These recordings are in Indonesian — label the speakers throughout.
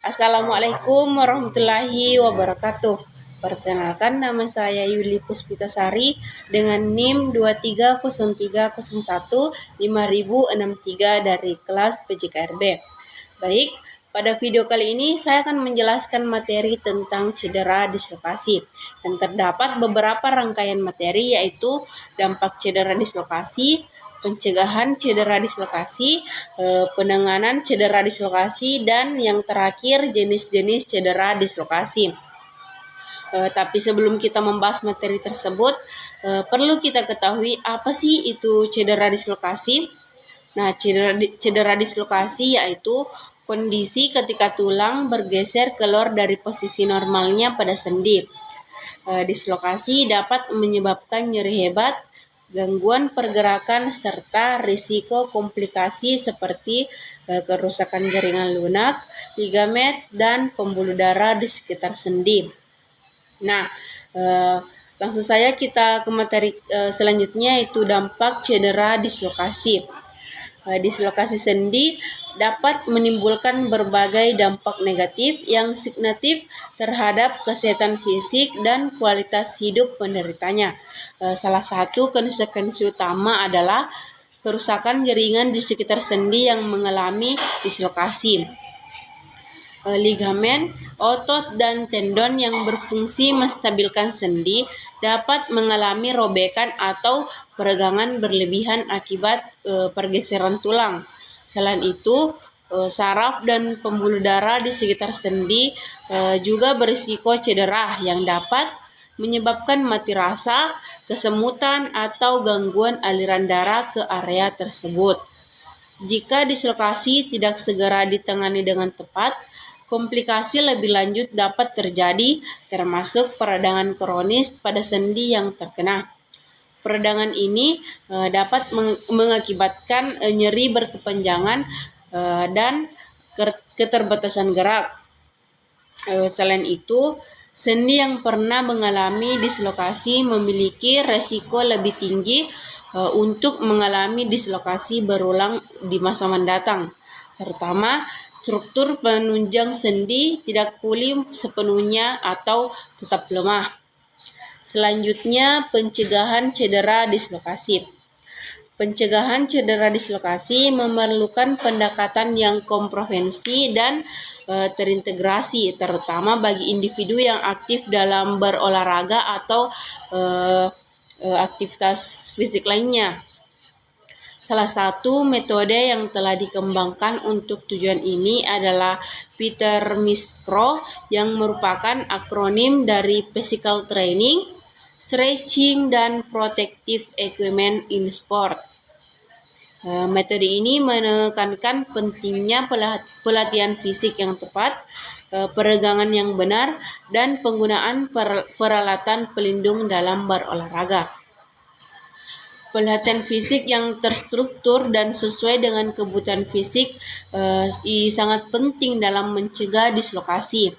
Speaker 1: Assalamualaikum warahmatullahi wabarakatuh. Perkenalkan, nama saya Yuli Puspitasari dengan NIM 2303015063 dari kelas PJKRB. Baik, pada video kali ini saya akan menjelaskan materi tentang cedera dislokasi. Dan terdapat beberapa rangkaian materi, yaitu dampak cedera dislokasi, pencegahan cedera dislokasi, penanganan cedera dislokasi, dan yang terakhir jenis-jenis cedera dislokasi. Tapi sebelum kita membahas materi tersebut, perlu kita ketahui apa sih itu cedera dislokasi. Nah, cedera dislokasi yaitu kondisi ketika tulang bergeser keluar dari posisi normalnya pada sendi. Dislokasi dapat menyebabkan nyeri hebat, gangguan pergerakan, serta risiko komplikasi seperti kerusakan jaringan lunak, ligamen, dan pembuluh darah di sekitar sendi. Nah, langsung saja kita ke materi selanjutnya, yaitu dampak cedera dislokasi. Dislokasi sendi dapat menimbulkan berbagai dampak negatif yang signifikan terhadap kesehatan fisik dan kualitas hidup penderitanya. Salah satu konsekuensi utama adalah kerusakan jaringan di sekitar sendi yang mengalami dislokasi. Ligamen, otot, dan tendon yang berfungsi menstabilkan sendi dapat mengalami robekan atau peregangan berlebihan akibat pergeseran tulang. Selain itu, saraf dan pembuluh darah di sekitar sendi juga berisiko cedera yang dapat menyebabkan mati rasa, kesemutan, atau gangguan aliran darah ke area tersebut. Jika dislokasi tidak segera ditangani dengan tepat, komplikasi lebih lanjut dapat terjadi, termasuk peradangan kronis pada sendi yang terkena. Peradangan ini dapat mengakibatkan nyeri berkepanjangan dan keterbatasan gerak. Selain itu, sendi yang pernah mengalami dislokasi memiliki resiko lebih tinggi untuk mengalami dislokasi berulang di masa mendatang, terutama struktur penunjang sendi tidak pulih sepenuhnya atau tetap lemah. Selanjutnya, pencegahan cedera dislokasi. Pencegahan cedera dislokasi memerlukan pendekatan yang komprehensif dan terintegrasi, terutama bagi individu yang aktif dalam berolahraga atau aktivitas fisik lainnya. Salah satu metode yang telah dikembangkan untuk tujuan ini adalah PETER-MIS-PRO, yang merupakan akronim dari Physical Training, Stretching, dan Protective Equipment in Sport. Metode ini menekankan pentingnya pelatihan fisik yang tepat, peregangan yang benar, dan penggunaan peralatan pelindung dalam berolahraga. Pelatihan fisik yang terstruktur dan sesuai dengan kebutuhan fisik sangat penting dalam mencegah dislokasi.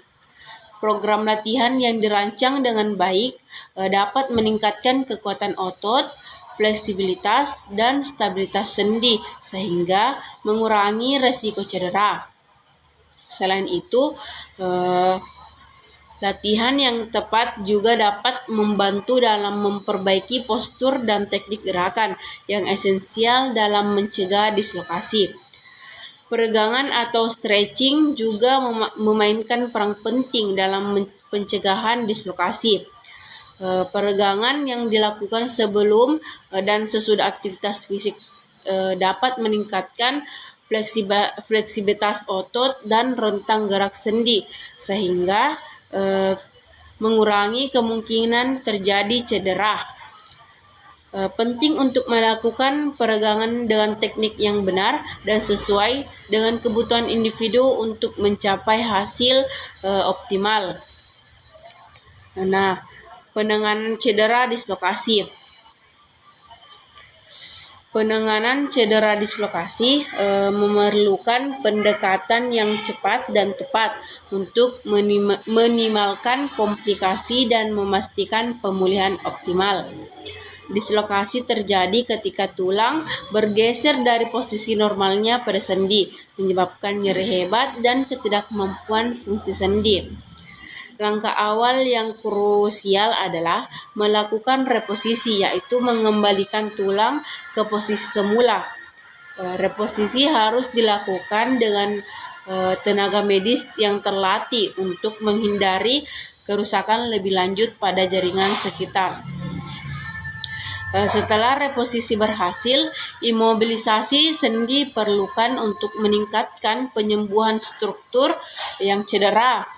Speaker 1: Program latihan yang dirancang dengan baik dapat meningkatkan kekuatan otot, fleksibilitas, dan stabilitas sendi sehingga mengurangi resiko cedera. Selain itu, latihan yang tepat juga dapat membantu dalam memperbaiki postur dan teknik gerakan yang esensial dalam mencegah dislokasi. Peregangan atau stretching juga memainkan peran penting dalam pencegahan dislokasi. Peregangan yang dilakukan sebelum dan sesudah aktivitas fisik dapat meningkatkan fleksibilitas otot dan rentang gerak sendi sehingga mengurangi kemungkinan terjadi cedera. Penting untuk melakukan peregangan dengan teknik yang benar dan sesuai dengan kebutuhan individu untuk mencapai hasil optimal. Nah, penanganan cedera dislokasi. Penanganan cedera dislokasi memerlukan pendekatan yang cepat dan tepat untuk minimalkan komplikasi dan memastikan pemulihan optimal. Dislokasi terjadi ketika tulang bergeser dari posisi normalnya pada sendi, menyebabkan nyeri hebat dan ketidakmampuan fungsi sendi. Langkah awal yang krusial adalah melakukan reposisi, yaitu mengembalikan tulang ke posisi semula. Reposisi harus dilakukan dengan tenaga medis yang terlatih untuk menghindari kerusakan lebih lanjut pada jaringan sekitar. Setelah reposisi berhasil, imobilisasi sendi diperlukan untuk meningkatkan penyembuhan struktur yang cedera.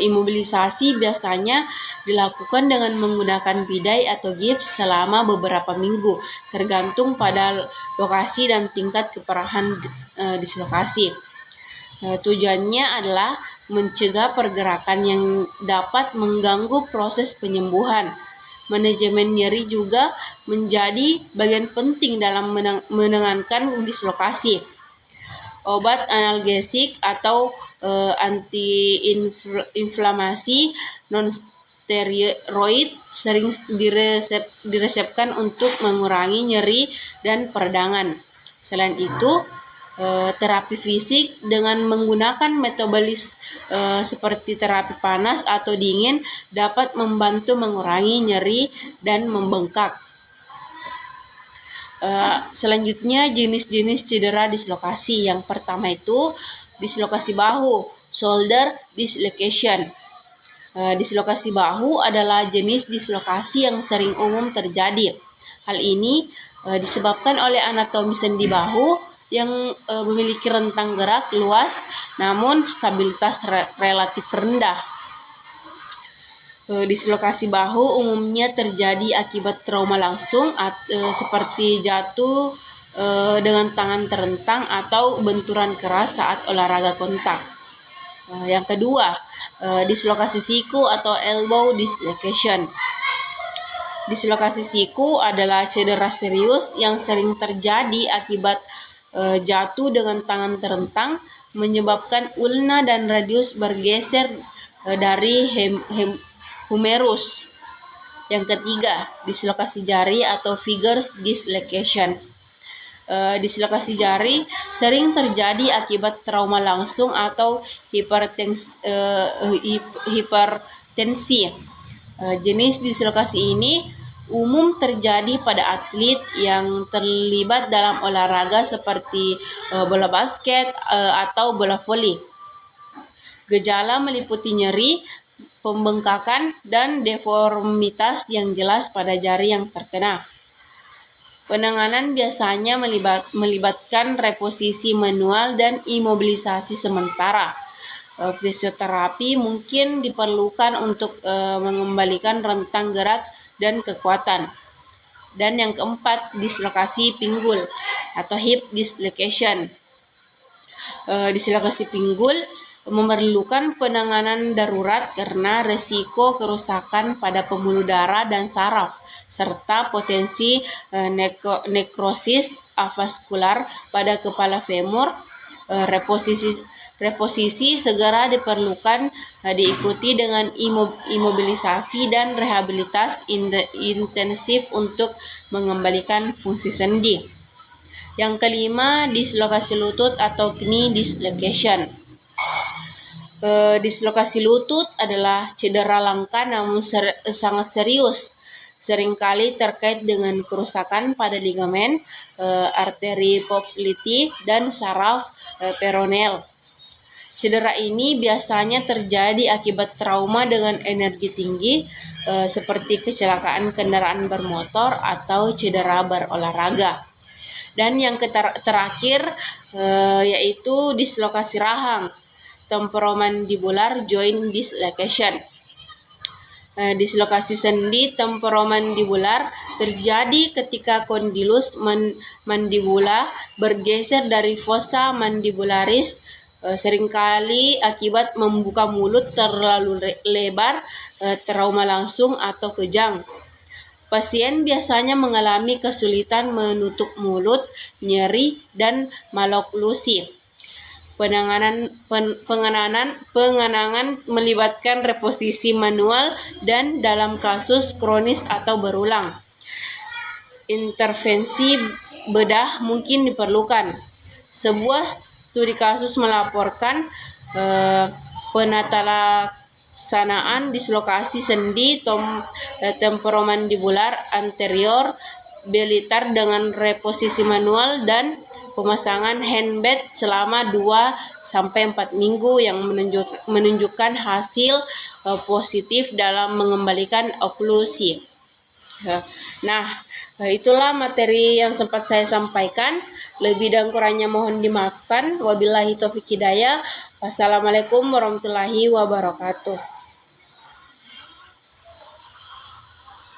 Speaker 1: Imobilisasi biasanya dilakukan dengan menggunakan bidai atau gips selama beberapa minggu, tergantung pada lokasi dan tingkat keparahan dislokasi. Tujuannya adalah mencegah pergerakan yang dapat mengganggu proses penyembuhan. Manajemen nyeri juga menjadi bagian penting dalam menenangkan dislokasi. Obat analgesik atau anti-inflamasi non-steroid sering diresepkan untuk mengurangi nyeri dan peradangan. Selain itu, terapi fisik dengan menggunakan metabolis seperti terapi panas atau dingin dapat membantu mengurangi nyeri dan membengkak. Selanjutnya, jenis-jenis cedera dislokasi. Yang pertama itu dislokasi bahu, shoulder dislocation. Dislokasi bahu adalah jenis dislokasi yang sering umum terjadi. Hal ini disebabkan oleh anatomi sendi bahu yang memiliki rentang gerak luas namun stabilitas relatif rendah. Dislokasi bahu umumnya terjadi akibat trauma langsung seperti jatuh dengan tangan terentang atau benturan keras saat olahraga kontak. Yang kedua, dislokasi siku atau elbow dislocation. Dislokasi siku adalah cedera serius yang sering terjadi akibat jatuh dengan tangan terentang, menyebabkan ulna dan radius bergeser dari humerus. Yang ketiga, dislokasi jari atau finger dislocation. Dislokasi jari sering terjadi akibat trauma langsung atau hipertensi. Jenis dislokasi ini umum terjadi pada atlet yang terlibat dalam olahraga seperti bola basket atau bola voli. Gejala meliputi nyeri, pembengkakan, dan deformitas yang jelas pada jari yang terkena. Penanganan biasanya melibatkan reposisi manual dan imobilisasi sementara. Fisioterapi mungkin diperlukan untuk mengembalikan rentang gerak dan kekuatan. Dan yang keempat, dislokasi pinggul atau hip dislocation. Dislokasi pinggul memerlukan penanganan darurat karena resiko kerusakan pada pembuluh darah dan saraf serta potensi nekrosis avaskular pada kepala femur. Reposisi segera diperlukan diikuti dengan imobilisasi dan rehabilitasi intensif untuk mengembalikan fungsi sendi. Yang kelima, dislokasi lutut atau knee dislocation. Dislokasi lutut adalah cedera langka namun sangat serius, seringkali terkait dengan kerusakan pada ligamen, arteri poplitei, dan saraf peroneal. Cedera ini biasanya terjadi akibat trauma dengan energi tinggi, seperti kecelakaan kendaraan bermotor atau cedera berolahraga. Dan yang terakhir yaitu dislokasi rahang, temporomandibular joint dislocation. Dislokasi sendi temporomandibular terjadi ketika kondilus mandibula bergeser dari fossa mandibularis, seringkali akibat membuka mulut terlalu lebar, trauma langsung atau kejang. Pasien biasanya mengalami kesulitan menutup mulut, nyeri, dan maloklusi. pengenangan melibatkan reposisi manual dan dalam kasus kronis atau berulang. Intervensi bedah mungkin diperlukan. Sebuah studi kasus melaporkan penatalaksanaan dislokasi sendi temporomandibular anterior bilitar dengan reposisi manual dan pemasangan handbed selama 2-4 minggu yang menunjukkan hasil positif dalam mengembalikan oklusi. Nah, itulah materi yang sempat saya sampaikan. Lebih dan kurangnya mohon dimaafkan. Wabillahi taufiq hidayah. Wassalamualaikum warahmatullahi wabarakatuh.